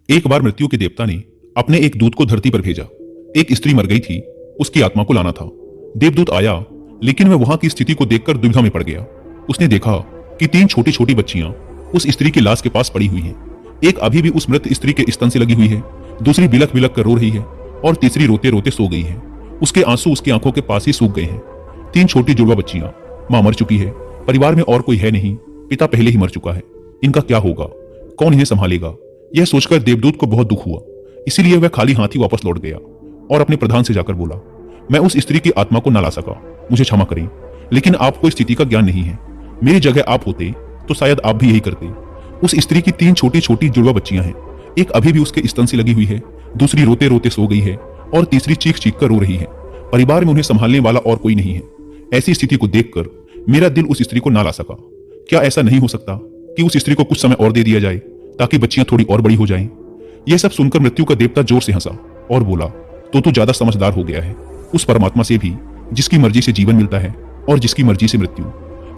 एक बार मृत्यु के देवता ने अपने एक दूत को धरती पर भेजा। एक स्त्री मर गई थी, उसकी आत्मा को लाना था। देवदूत आया, लेकिन वह वहां की स्थिति को देखकर दुविधा में पड़ गया। उसने देखा कि 3 छोटी छोटी बच्चियां उस स्त्री की लाश के पास पड़ी हुई हैं। एक अभी भी उस मृत स्त्री के स्तन से लगी हुई है, दूसरी बिलख बिलख कर रो रही है और तीसरी रोते रोते सो गई है। उसके आंसू उसकी आंखों के पास ही सूख गए हैं। 3 छोटी जुड़वा बच्चियां, मां मर चुकी है, परिवार में और कोई है नहीं, पिता पहले ही मर चुका है। इनका क्या होगा? कौन इन्हें संभालेगा? यह सोचकर देवदूत को बहुत दुख हुआ। इसीलिए वह खाली हाथ ही वापस लौट गया और अपने प्रधान से जाकर बोला, मैं उस स्त्री की आत्मा को न ला सका, मुझे क्षमा करें, लेकिन आपको स्थिति का ज्ञान नहीं है। मेरी जगह आप होते तो शायद आप भी यही करते। उस स्त्री की 3 छोटी छोटी जुड़वा बच्चियां हैं। एक अभी भी उसके स्तन से लगी हुई है, दूसरी रोते रोते सो गई है और तीसरी चीख चीख कर रो रही है। परिवार में उन्हें संभालने वाला और कोई नहीं है। ऐसी स्थिति को देखकर मेरा दिल उस स्त्री को ना ला सका। क्या ऐसा नहीं हो सकता कि उस स्त्री को कुछ समय और दे दिया जाए ताकि बच्चियां थोड़ी और बड़ी हो जाएं? यह सब सुनकर मृत्यु का देवता जोर से हंसा और बोला, तो तू ज्यादा समझदार हो गया है उस परमात्मा से भी, जिसकी मर्जी से जीवन मिलता है और जिसकी मर्जी से मृत्यु।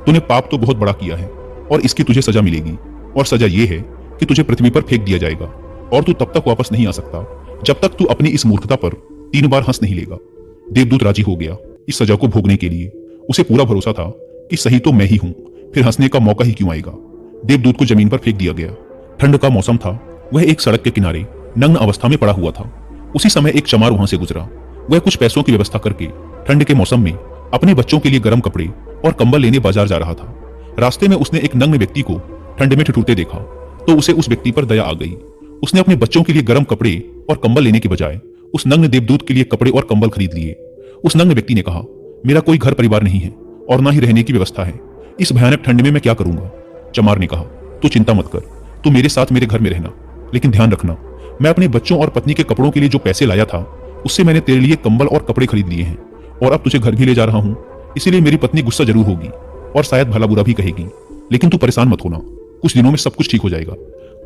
तूने पाप तो बहुत बड़ा किया है और इसकी तुझे सजा मिलेगी, और सजा यह है कि तुझे पृथ्वी पर फेंक दिया जाएगा और तू तब तक वापस नहीं आ सकता जब तक तू अपनी इस मूर्खता पर 3 बार हंस नहीं लेगा। देवदूत राजी हो गया इस सजा को भोगने के लिए। उसे पूरा भरोसा था कि सही तो मैं ही हूं, फिर हंसने का मौका ही क्यों आएगा। देवदूत को जमीन पर फेंक दिया गया। ठंड का मौसम था। वह एक सड़क के किनारे नग्न अवस्था में पड़ा हुआ था। उसी समय एक चमार वहां से गुजरा। वह कुछ पैसों की व्यवस्था करके ठंड के मौसम में अपने बच्चों के लिए गर्म कपड़े और कंबल लेने बाजार जा रहा था। रास्ते में उसने एक नग्न व्यक्ति को ठंड में ठिठुरते देखा तो उसे उस व्यक्ति पर दया आ गई। उसने अपने बच्चों के लिए गर्म कपड़े और कंबल लेने के बजाय उस नग्न देवदूत के लिए कपड़े और कंबल खरीद लिए। उस नग्न व्यक्ति ने कहा, मेरा कोई घर परिवार नहीं है और ना ही रहने की व्यवस्था है। इस भयानक ठंड में मैं क्या करूंगा? चमार ने कहा, तू चिंता मत कर, तू मेरे साथ मेरे घर में रहना, लेकिन ध्यान रखना, मैं अपने बच्चों और पत्नी के कपड़ों के लिए जो पैसे लाया था उससे मैंने तेरे लिए कंबल और कपड़े खरीद लिए हैं और अब तुझे घर भी ले जा रहा हूं। इसीलिए मेरी पत्नी गुस्सा जरूर होगी और शायद भला बुरा भी कहेगी, लेकिन तू परेशान मत होना, कुछ दिनों में सब कुछ ठीक हो जाएगा।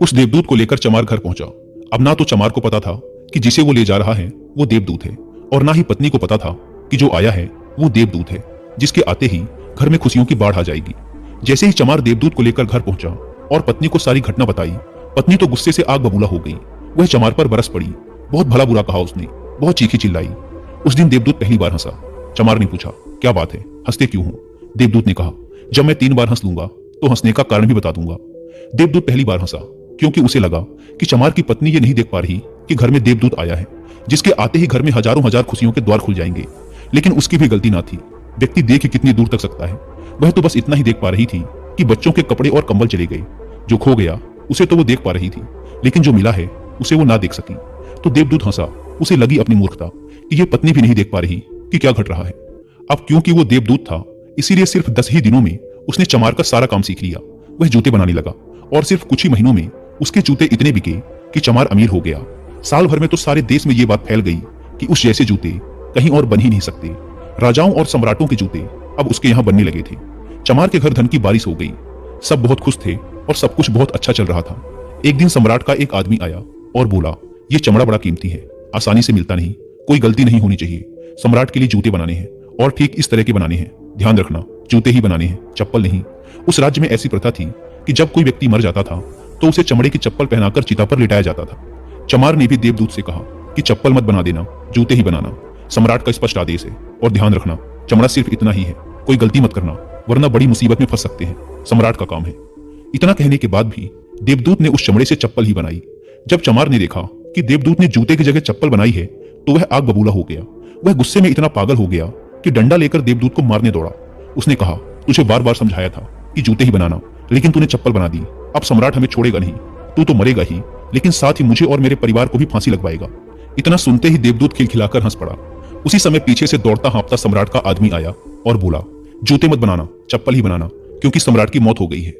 उस देवदूत को लेकर चमार घर पहुंचा। अब ना तो चमार को पता था कि जिसे वो ले जा रहा है वो देवदूत है, और ना ही पत्नी को पता था कि जो आया है वो देवदूत है, जिसके आते ही घर में खुशियों की बाढ़ आ जाएगी। जैसे ही चमार देवदूत को लेकर घर पहुंचा और पत्नी को सारी घटना बताई, पत्नी तो गुस्से से आग बबूला हो गई। वह चमार पर बरस पड़ी। बहुत भला बुरा कहा उसने, बहुत चीखी चिल्लाई। उस दिन देवदूत पहली बार हंसा। चमार ने पूछा, क्या बात है, हंसते क्यों हो? देवदूत ने कहा, जब मैं 3 बार हंस लूंगा तो हंसने का कारण भी बता दूंगा। देवदूत पहली बार हंसा क्योंकि उसे लगा कि चमार की पत्नी ये नहीं देख पा रही कि घर में देवदूत आया है, जिसके आते ही घर में हजारों हजार खुशियों के द्वार खुल जाएंगे। लेकिन उसकी भी गलती ना थी। व्यक्ति देख कितनी दूर तक सकता है। वह तो बस इतना ही देख पा रही थी कि बच्चों के कपड़े और कंबल चले गए। जो खो गया उसे तो वो देख पा रही थी, लेकिन जो मिला है उसे वो ना देख सकी। तो देवदूत हंसा। उसे लगी अपनी मूर्खता कि ये पत्नी भी नहीं देख पा रही कि क्या घट रहा है। अब क्योंकि वो देवदूत था, इसीलिए सिर्फ 10 ही दिनों में उसने चमार का सारा काम सीख लिया। वह जूते बनाने लगा और सिर्फ कुछ ही महीनों में उसके जूते इतने बिके कि चमार अमीर हो गया। साल भर में तो सारे देश में ये बात फैल गई कि उस जैसे जूते कहीं और बन ही नहीं सकते। राजाओं और सम्राटों के जूते अब उसके यहाँ बनने लगे थे। चमार के घर धन की बारिश हो गई। सब बहुत खुश थे और सब कुछ बहुत अच्छा चल रहा था। एक दिन सम्राट का एक आदमी आया और बोला, ये चमड़ा बड़ा कीमती है, आसानी से मिलता नहीं, कोई गलती नहीं होनी चाहिए। सम्राट के लिए जूते बनाने हैं और ठीक इस तरह के बनाने हैं। ध्यान रखना, जूते ही बनाने हैं, चप्पल नहीं। उस राज्य में ऐसी प्रथा थी कि जब कोई व्यक्ति मर जाता था तो उसे चमड़े की चप्पल पहनाकर चिता पर लिटाया जाता था। चमार ने भी देवदूत से कहा कि चप्पल मत बना देना, जूते ही बनाना। सम्राट का स्पष्ट आदेश है, और ध्यान रखना, चमड़ा सिर्फ इतना ही है, कोई गलती मत करना, वरना बड़ी मुसीबत में फंस सकते हैं। सम्राट का काम है। इतना कहने के बाद भी देवदूत ने उस चमड़े से चप्पल ही बनाई। जब चमार ने देखा कि देवदूत ने जूते की जगह चप्पल बनाई है तो वह आग बबूला हो गया। वह गुस्से में इतना पागल हो गया कि डंडा लेकर देवदूत को मारने दौड़ा। उसने कहा, तुझे बार बार समझाया था कि जूते ही बनाना, लेकिन तूने चप्पल बना दी। अब सम्राट हमें छोड़ेगा नहीं, तू तो मरेगा ही, लेकिन साथ ही मुझे और मेरे परिवार को भी फांसी लगवाएगा। इतना सुनते ही देवदूत खिलखिलाकर हंस पड़ा। उसी समय पीछे से दौड़ता हाँफता सम्राट का आदमी आया और बोला, जूते मत बनाना, चप्पल ही बनाना, क्योंकि सम्राट की मौत हो गई है।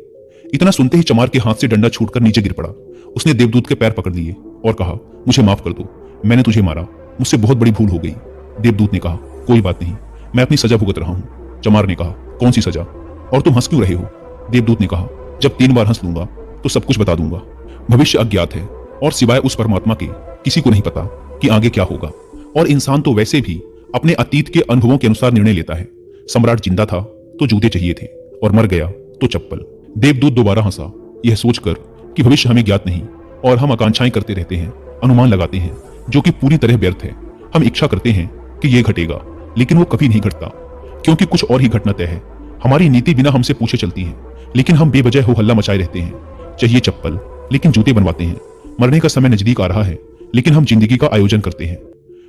इतना सुनते ही चमार के हाथ से डंडा छूटकर नीचे गिर पड़ा। उसने देवदूत के पैर पकड़ लिए और कहा, मुझे माफ कर दो, मैंने तुझे मारा, मुझसे बहुत बड़ी भूल हो गई। देवदूत ने कहा, कोई बात नहीं, मैं अपनी सजा भुगत रहा हूं। चमार ने कहा, कौन सी सजा, और तुम हंस क्यों रहे हो? देवदूत ने कहा, जब 3 बार हंस लूंगा तो सब कुछ बता दूंगा। भविष्य अज्ञात है और सिवाय उस परमात्मा के किसी को नहीं पता कि आगे क्या होगा, और इंसान तो वैसे भी अपने अतीत के अनुभवों के अनुसार निर्णय लेता है। सम्राट जिंदा था तो जूते चाहिए थे, और मर गया तो चप्पल। देवदूत दोबारा हंसा, यह सोचकर कि भविष्य हमें ज्ञात नहीं और हम आकांक्षाएं करते रहते हैं, अनुमान लगाते हैं, जो कि पूरी तरह व्यर्थ है। हम इच्छा करते हैं कि यह घटेगा, लेकिन वो कभी नहीं घटता, क्योंकि कुछ और ही घटना तय है। हमारी नीति बिना हमसे पूछे चलती है, लेकिन हम बेवजह हो हल्ला मचाए रहते हैं। चाहिए चप्पल, लेकिन जूते बनवाते हैं। मरने का समय नजदीक आ रहा है, लेकिन हम जिंदगी का आयोजन करते हैं।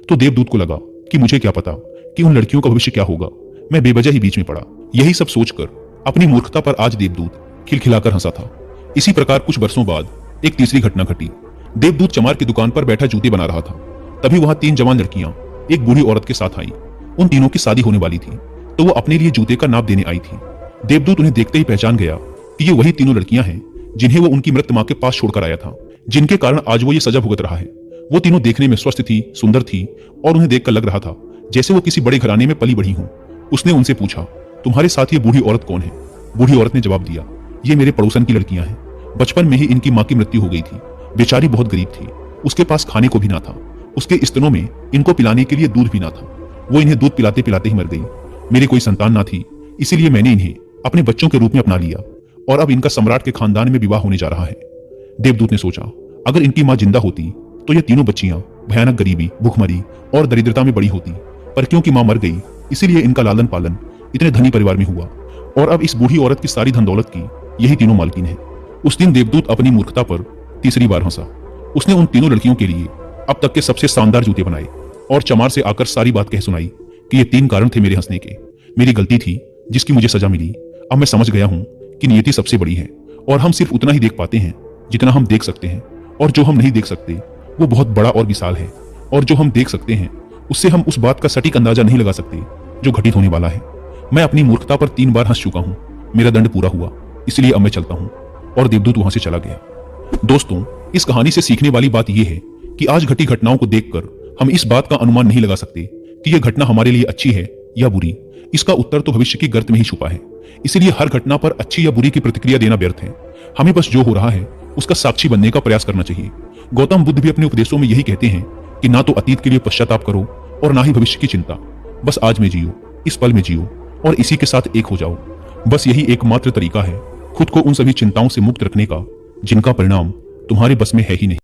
तो देवदूत को लगा कि मुझे क्या पता कि उन लड़कियों का भविष्य क्या होगा। मैं बेवजह ही बीच में पड़ा। यही सब सोचकर अपनी मूर्खता पर आज देवदूत खिलखिलाकर हंसा था। इसी प्रकार कुछ वर्षों बाद एक तीसरी घटना घटी। देवदूत चमार की दुकान पर बैठा जूते बना रहा था। तभी वहां 3 जवान लड़कियां एक बूढ़ी औरत के साथ आई। उन तीनों की शादी होने वाली थी, तो वो अपने लिए जूते का नाप देने आई थी। देवदूत उन्हें देखते ही पहचान गया कि ये वही तीनों लड़कियां हैं जिन्हें वो उनकी मृत मां के पास छोड़कर आया था, जिनके कारण आज वो ये सजा भुगत रहा है। वो तीनों देखने में स्वस्थ थी, सुंदर थी, और उन्हें देखकर लग रहा था जैसे वो किसी बड़े घराने में पली बढ़ी हों। उसने उनसे पूछा, तुम्हारे साथ ये बूढ़ी औरत कौन है? बूढ़ी औरत ने जवाब दिया, ये मेरे पड़ोसन की लड़कियां हैं। बचपन में ही इनकी मां की मृत्यु हो गई थी। बेचारी बहुत गरीब थी, उसके पास खाने को भी ना था। उसके स्तनों में इनको पिलाने के लिए दूध भी ना था। वो इन्हें दूध पिलाते पिलाते ही मर गई। मेरी कोई संतान ना थी, इसीलिए मैंने इन्हें अपने बच्चों के रूप में अपना लिया, और अब इनका सम्राट के खानदान में विवाह होने जा रहा है। देवदूत ने सोचा, अगर इनकी मां जिंदा होती तो ये तीनों बच्चियां भयानक गरीबी, भूखमरी और दरिद्रता में बड़ी होती, पर क्योंकि मां मर गई, इसीलिए इनका लालन पालन इतने धनी परिवार में हुआ, और अब इस बूढ़ी औरत की सारी धन दौलत की यही तीनों मालकिन है। उस दिन देवदूत अपनी मूर्खता पर तीसरी बार हंसा। उसने उन तीनों लड़कियों के लिए अब तक के सबसे शानदार जूते बनाए और चमार से आकर सारी बात कह सुनाई कि ये 3 कारण थे मेरे हंसने के। मेरी गलती थी जिसकी मुझे सजा मिली। अब मैं समझ गया हूं कि नियति सबसे बड़ी है, और हम सिर्फ उतना ही देख पाते हैं जितना हम देख सकते हैं, और जो हम नहीं देख सकते वो बहुत बड़ा और विशाल है, और जो हम देख सकते हैं उससे हम उस बात का सटीक अंदाजा नहीं लगा सकते जो घटित होने वाला है। मैं अपनी मूर्खता पर 3 बार हंस चुका हूं। मेरा दंड पूरा हुआ, इसलिए अब मैं चलता हूं। और देवदूत वहां से चला गया। दोस्तों, इस कहानी से सीखने वाली बात यह है कि आज घटी घटनाओं को देखकर हम इस बात का अनुमान नहीं लगा सकते कि यह घटना हमारे लिए अच्छी है या बुरी। इसका उत्तर तो भविष्य की गर्त में ही छुपा है। इसलिए हर घटना पर अच्छी या बुरी की प्रतिक्रिया देना व्यर्थ है। हमें बस जो हो रहा है उसका साक्षी बनने का प्रयास करना चाहिए। गौतम बुद्ध भी अपने उपदेशों में यही कहते हैं कि ना तो अतीत के लिए पश्चाताप करो और ना ही भविष्य की चिंता। बस आज में जियो, इस पल में जियो, और इसी के साथ एक हो जाओ। बस यही एकमात्र तरीका है खुद को उन सभी चिंताओं से मुक्त रखने का जिनका परिणाम तुम्हारे बस में है ही नहीं।